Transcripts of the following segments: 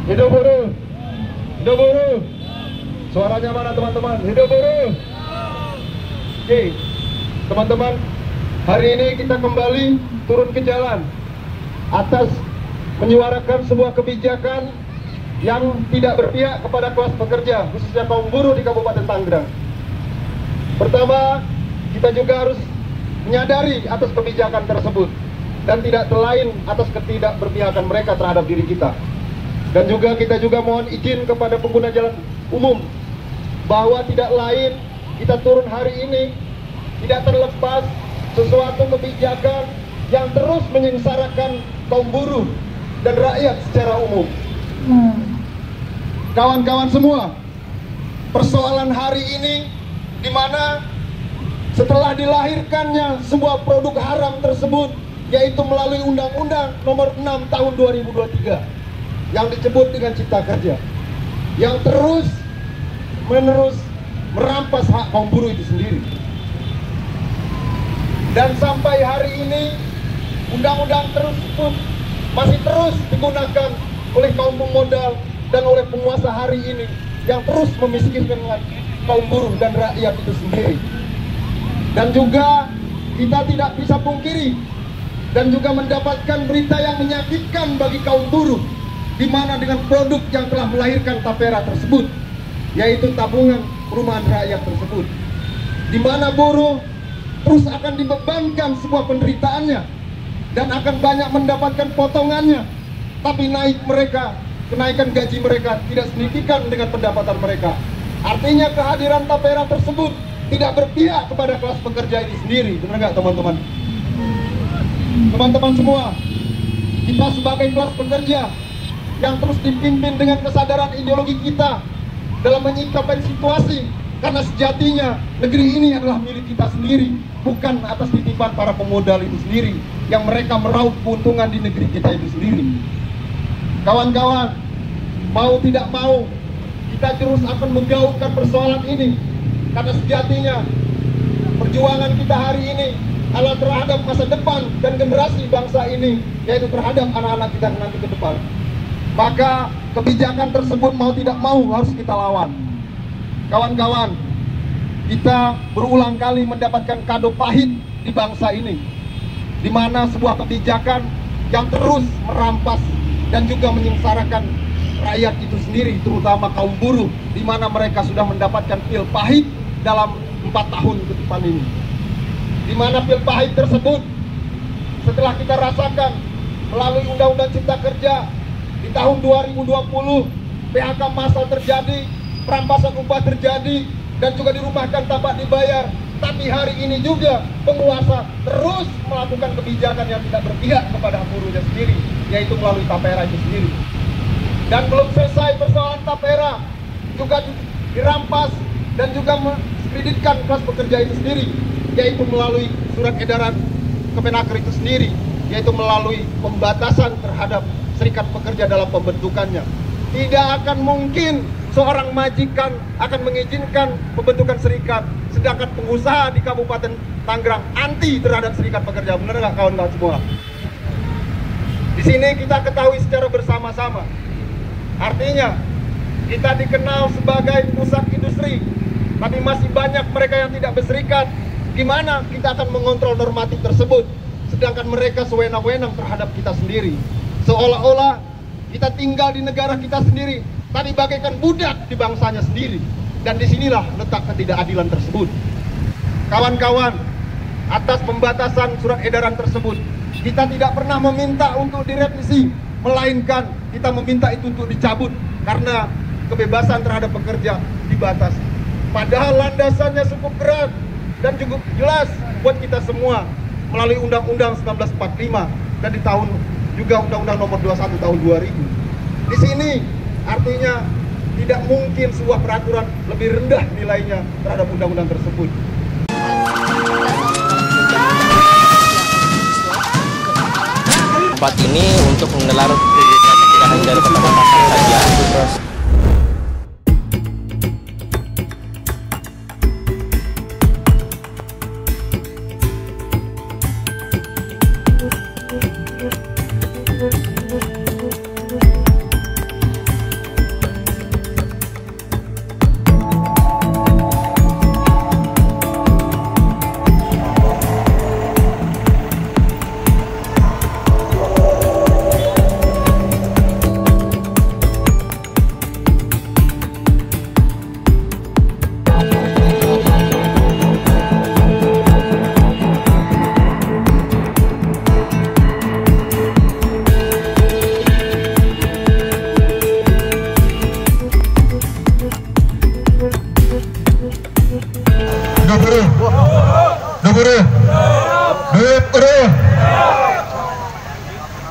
Hidup buruh. Hidup buruh. Suaranya mana teman-teman? Hidup buruh. Oke, teman-teman, hari ini kita kembali turun ke jalan atas menyuarakan sebuah kebijakan yang tidak berpihak kepada kelas pekerja, khususnya kaum buruh di Kabupaten Tangerang. Pertama, kita juga harus menyadari atas kebijakan tersebut dan tidak lain atas ketidakberpihakan mereka terhadap diri kita. Dan juga kita juga mohon izin kepada pengguna jalan umum bahwa tidak lain kita turun hari ini tidak terlepas sesuatu kebijakan yang terus menyengsarakan kaum buruh dan rakyat secara umum. Kawan-kawan semua, persoalan hari ini di mana setelah dilahirkannya sebuah produk haram tersebut, yaitu melalui Undang-Undang Nomor 6 Tahun 2023 yang disebut dengan Cipta Kerja, yang terus menerus merampas hak kaum buruh itu sendiri. Dan sampai hari ini undang-undang tersebut masih terus digunakan oleh kaum pemodal dan oleh penguasa hari ini yang terus memiskinkan kaum buruh dan rakyat itu sendiri. Dan juga kita tidak bisa pungkiri dan juga mendapatkan berita yang menyakitkan bagi kaum buruh, di mana dengan produk yang telah melahirkan tapera tersebut, yaitu tabungan perumahan rakyat tersebut, di mana buruh terus akan dibebankan sebuah penderitaannya dan akan banyak mendapatkan potongannya, tapi kenaikan gaji mereka tidak signifikan dengan pendapatan mereka. Artinya kehadiran tapera tersebut tidak berpihak kepada kelas pekerja ini sendiri. Benar nggak teman-teman? Teman-teman semua, kita sebagai kelas pekerja yang terus dipimpin dengan kesadaran ideologi kita dalam menyikapi situasi, karena sejatinya negeri ini adalah milik kita sendiri, bukan atas titipan para pemodal itu sendiri yang mereka meraup keuntungan di negeri kita itu sendiri. Kawan-kawan, mau tidak mau kita terus akan menggaungkan persoalan ini, karena sejatinya perjuangan kita hari ini adalah terhadap masa depan dan generasi bangsa ini, yaitu terhadap anak-anak kita nanti ke depan. Maka kebijakan tersebut mau tidak mau harus kita lawan. Kawan-kawan, kita berulang kali mendapatkan kado pahit di bangsa ini, di mana sebuah kebijakan yang terus merampas dan juga menyengsarakan rakyat itu sendiri, terutama kaum buruh, di mana mereka sudah mendapatkan pil pahit dalam 4 tahun ke depan ini. Di mana pil pahit tersebut setelah kita rasakan melalui Undang-Undang Cipta Kerja di tahun 2020, PHK massal terjadi, perampasan upah terjadi, dan juga dirumahkan tanpa dibayar. Tapi hari ini juga penguasa terus melakukan kebijakan yang tidak berpihak kepada buruhnya sendiri, yaitu melalui tapera itu sendiri. Dan belum selesai persoalan tapera, juga dirampas dan juga mendiskreditkan kelas pekerja itu sendiri, yaitu melalui surat edaran Kemenaker itu sendiri, yaitu melalui pembatasan terhadap serikat pekerja dalam pembentukannya. Tidak akan mungkin seorang majikan akan mengizinkan pembentukan serikat, sedangkan pengusaha di Kabupaten Tangerang anti terhadap serikat pekerja. Benar nggak kawan-kawan semua? Di sini kita ketahui secara bersama-sama. Artinya kita dikenal sebagai pusat industri, tapi masih banyak mereka yang tidak berserikat. Gimana kita akan mengontrol normatif tersebut, sedangkan mereka sewenang-wenang terhadap kita sendiri? Seolah-olah kita tinggal di negara kita sendiri, tapi bagaikan budak di bangsanya sendiri. Dan disinilah letak ketidakadilan tersebut. Kawan-kawan, atas pembatasan surat edaran tersebut, kita tidak pernah meminta untuk direvisi, melainkan kita meminta itu untuk dicabut, karena kebebasan terhadap pekerja dibatasi. Padahal landasannya cukup berat dan cukup jelas buat kita semua melalui Undang-Undang 1945 dan di tahun juga Undang-Undang Nomor 21 Tahun 2000. Di sini artinya tidak mungkin sebuah peraturan lebih rendah nilainya terhadap undang-undang tersebut. Tempat ini untuk menggelar tidak hanya dari Kota Makassar saja.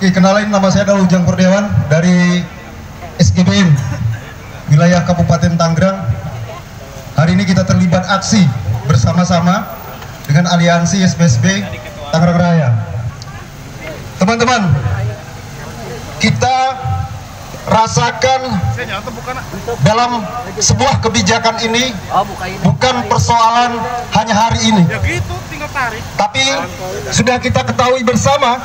Oke, kenalin, nama saya adalah Ujang Kurniawan dari SGBN wilayah Kabupaten Tangerang. Hari ini kita terlibat aksi bersama-sama dengan aliansi SBSB Tangerang Raya. Teman-teman, kita rasakan dalam sebuah kebijakan ini bukan persoalan hanya hari ini, tapi sudah kita ketahui bersama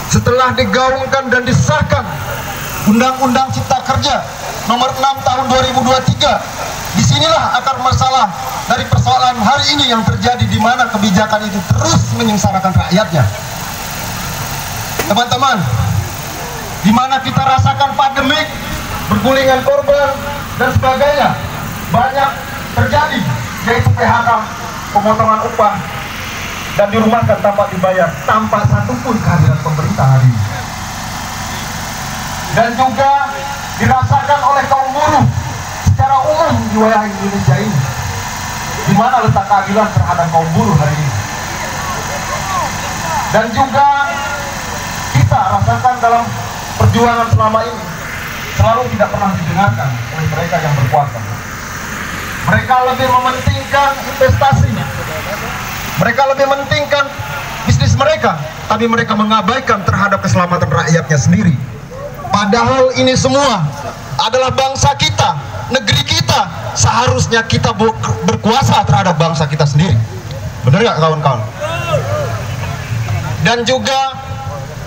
setelah digaungkan dan disahkan Undang-Undang Cipta Kerja nomor 6 tahun 2023. Disinilah akar masalah dari persoalan hari ini yang terjadi, di mana kebijakan itu terus menyengsarakan rakyatnya. Teman-teman, di mana kita rasakan pandemik, bergulingan korban dan sebagainya banyak terjadi, yaitu PHK, pemotongan upah, dan dirumahkan tanpa dibayar, tanpa satupun kehadiran pemerintah hari ini. Dan juga dirasakan oleh kaum buruh secara umum di wilayah Indonesia ini, di mana letak keadilan terhadap kaum buruh hari ini. Dan juga kita rasakan dalam perjuangan selama ini selalu tidak pernah didengarkan oleh mereka yang berkuasa. Mereka lebih mementingkan investasinya, mereka lebih mementingkan bisnis mereka, tapi mereka mengabaikan terhadap keselamatan rakyatnya sendiri. Padahal ini semua adalah bangsa kita, negeri kita. Seharusnya kita berkuasa terhadap bangsa kita sendiri. Benar nggak kawan-kawan? Dan juga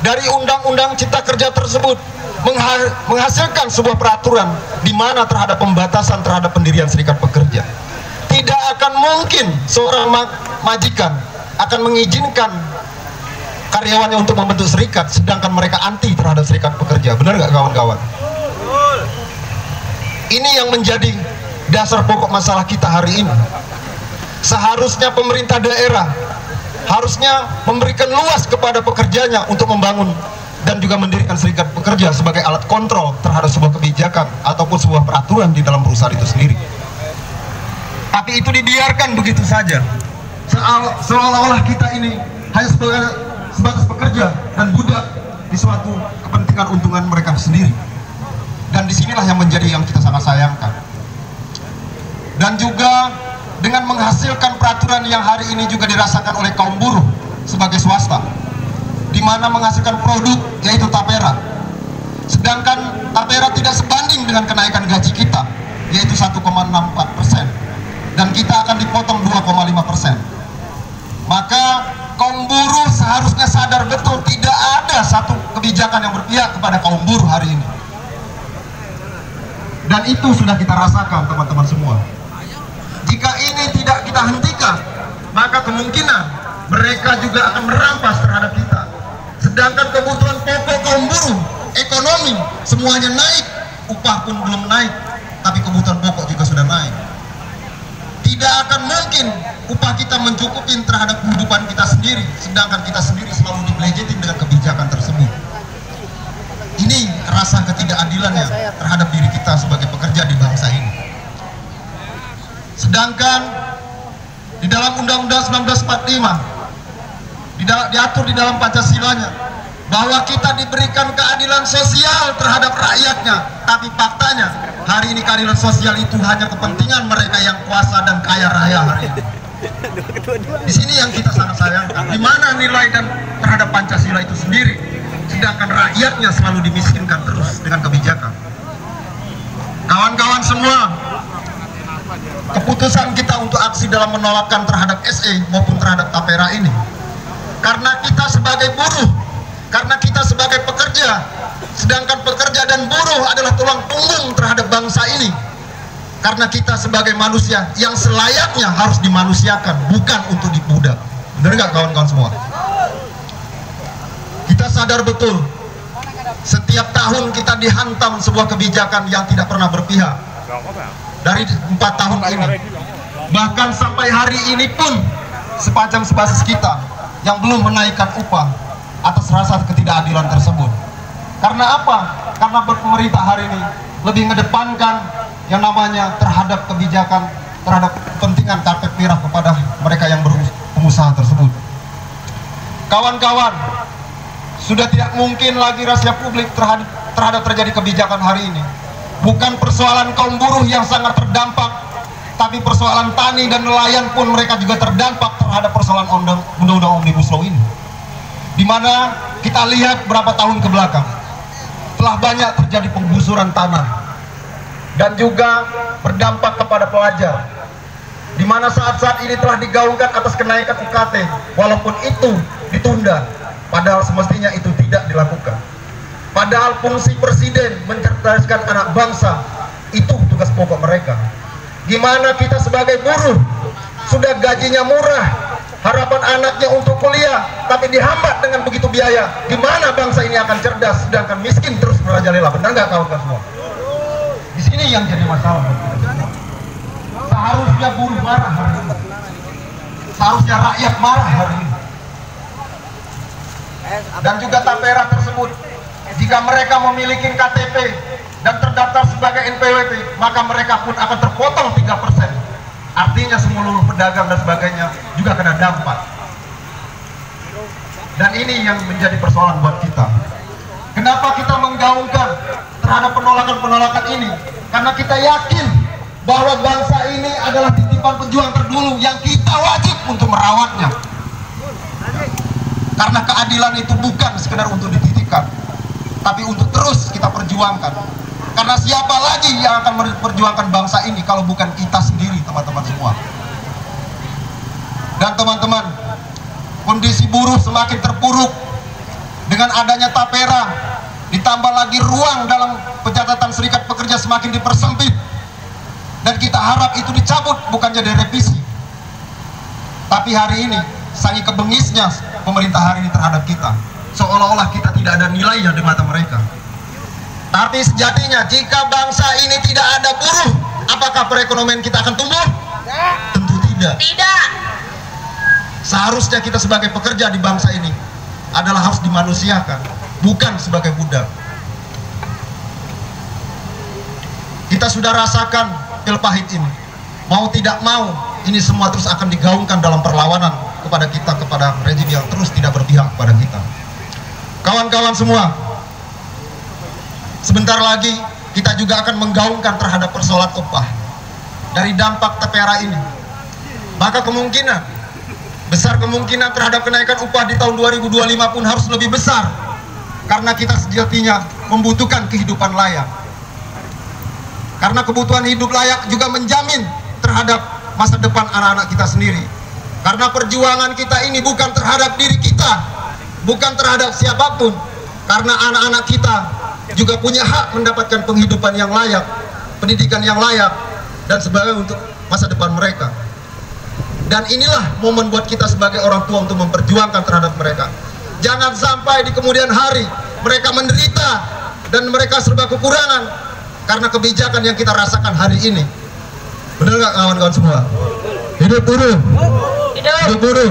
dari Undang-Undang Cipta Kerja tersebut menghasilkan sebuah peraturan di mana terhadap pembatasan terhadap pendirian serikat pekerja. Tidak akan mungkin seorang majikan akan mengizinkan karyawannya untuk membentuk serikat, sedangkan mereka anti terhadap serikat pekerja. Benar nggak kawan-kawan? Ini yang menjadi dasar pokok masalah kita hari ini. Seharusnya pemerintah daerah harusnya memberikan luas kepada pekerjanya untuk membangun dan juga mendirikan serikat pekerja sebagai alat kontrol terhadap sebuah kebijakan ataupun sebuah peraturan di dalam perusahaan itu sendiri. Tapi itu dibiarkan begitu saja, seolah-olah kita ini hanya sebatas pekerja dan budak di suatu kepentingan untungan mereka sendiri. Dan disinilah yang menjadi yang kita sangat sayangkan. Dan juga dengan menghasilkan peraturan yang hari ini juga dirasakan oleh kaum buruh sebagai swasta, di mana menghasilkan produk yaitu tapera, sedangkan tapera tidak sebanding dengan kenaikan gaji kita yaitu 1,64%, dan kita akan dipotong 2,5%. Maka kaum buruh seharusnya sadar betul tidak ada satu kebijakan yang berpihak kepada kaum buruh hari ini. Dan itu sudah kita rasakan, teman-teman semua. Jika ini tidak kita hentikan, maka kemungkinan mereka juga akan merampas terhadap kita. Sedangkan kebutuhan pokok kaum buruh, ekonomi, semuanya naik. Upah pun belum naik, tapi kebutuhan pokok juga sudah naik. Tidak akan mungkin upah kita mencukupi terhadap kehidupan kita sendiri, sedangkan kita sendiri selalu dibelejetin dengan kebijakan tersebut. Ini rasa ketidakadilannya terhadap diri kita sebagai pekerja di bangsa ini. Sedangkan di dalam Undang-Undang 1945 diatur di dalam Pancasilanya bahwa kita diberikan keadilan sosial terhadap rakyatnya, tapi faktanya hari ini keadilan sosial itu hanya kepentingan mereka yang kuasa dan kaya raya hari ini. Di sini yang kita sangat sayangkan, di mana nilai dan terhadap Pancasila itu sendiri, sedangkan rakyatnya selalu dimiskinkan terus dengan kebijakan. Kawan-kawan semua, keputusan kita untuk aksi dalam menolakkan terhadap SE maupun terhadap tapera ini, karena kita sebagai buruh, karena kita sebagai pekerja, sedangkan pekerja dan buruh adalah tulang punggung terhadap bangsa ini. Karena kita sebagai manusia yang selayaknya harus dimanusiakan, bukan untuk dibudak. Benar nggak kawan-kawan semua? Kita sadar betul, setiap tahun kita dihantam sebuah kebijakan yang tidak pernah berpihak. Dari 4 tahun ini, bahkan sampai hari ini pun sepajang sebasis kita yang belum menaikkan upah atas rasa ketidakadilan tersebut. Karena apa? Karena pemerintah hari ini lebih mengedepankan yang namanya terhadap kebijakan, terhadap kepentingan karpet merah kepada mereka yang pengusaha tersebut. Kawan-kawan, Sudah tidak mungkin lagi rahasia publik terhadap terjadi kebijakan hari ini. Bukan persoalan kaum buruh yang sangat terdampak, tapi persoalan tani dan nelayan pun mereka juga terdampak terhadap persoalan undang-undang Omnibus Law ini. Di mana kita lihat berapa tahun ke belakang telah banyak terjadi penggusuran tanah dan juga berdampak kepada pelajar. Di mana saat-saat ini telah digaungkan atas kenaikan UKT, walaupun itu ditunda. Padahal semestinya itu tidak dilakukan. Padahal fungsi presiden mencerdaskan anak bangsa, itu tugas pokok mereka. Gimana kita sebagai buruh, sudah gajinya murah, harapan anaknya untuk kuliah, tapi dihambat dengan begitu biaya. Gimana bangsa ini akan cerdas, sedangkan miskin terus merajalela? Benar nggak kawan-kawan semua? Di sini yang jadi masalah. Seharusnya buruh marah hari ini. Seharusnya rakyat marah hari ini. Dan juga tapera tersebut, jika mereka memiliki KTP dan terdaftar sebagai NPWP, maka mereka pun akan terpotong 3%. Artinya seluruh pedagang dan sebagainya juga kena dampak. Dan ini yang menjadi persoalan buat kita. Kenapa kita menggaungkan terhadap penolakan-penolakan ini? Karena kita yakin bahwa bangsa ini adalah titipan pejuang terdulu yang kita wajib untuk merawatnya. Karena keadilan itu bukan sekedar untuk dititipkan, tapi untuk terus kita perjuangkan. Karena siapa lagi yang akan memperjuangkan bangsa ini kalau bukan kita sendiri, teman-teman semua. Dan teman-teman, kondisi buruh semakin terpuruk dengan adanya tapera, ditambah lagi ruang dalam pencatatan serikat pekerja semakin dipersempit. Dan kita harap itu dicabut, bukan jadi revisi. Tapi hari ini, sangi kebengisnya pemerintah hari ini terhadap kita, seolah-olah kita tidak ada nilainya di mata mereka. Tapi sejatinya jika bangsa ini tidak ada buruh, apakah perekonomian kita akan tumbuh? Tentu tidak. Tidak. Seharusnya kita sebagai pekerja di bangsa ini adalah harus dimanusiakan, bukan sebagai budak. Kita sudah rasakan pil pahit ini. Mau tidak mau, ini semua terus akan digaungkan dalam perlawanan kepada kita, kepada rejim yang terus tidak berpihak kepada kita. Kawan-kawan semua, sebentar lagi kita juga akan menggaungkan terhadap persoalan upah dari dampak tapera ini. Maka besar kemungkinan terhadap kenaikan upah di tahun 2025 pun harus lebih besar, karena kita sejatinya membutuhkan kehidupan layak. Karena kebutuhan hidup layak juga menjamin terhadap masa depan anak-anak kita sendiri. Karena perjuangan kita ini bukan terhadap diri kita, bukan terhadap siapapun. Karena anak-anak kita juga punya hak mendapatkan penghidupan yang layak, pendidikan yang layak, dan sebagainya untuk masa depan mereka. Dan inilah momen buat kita sebagai orang tua untuk memperjuangkan terhadap mereka. Jangan sampai di kemudian hari mereka menderita dan mereka serba kekurangan karena kebijakan yang kita rasakan hari ini. Benar nggak kawan-kawan semua? Hidup buruh! Hidup buruh!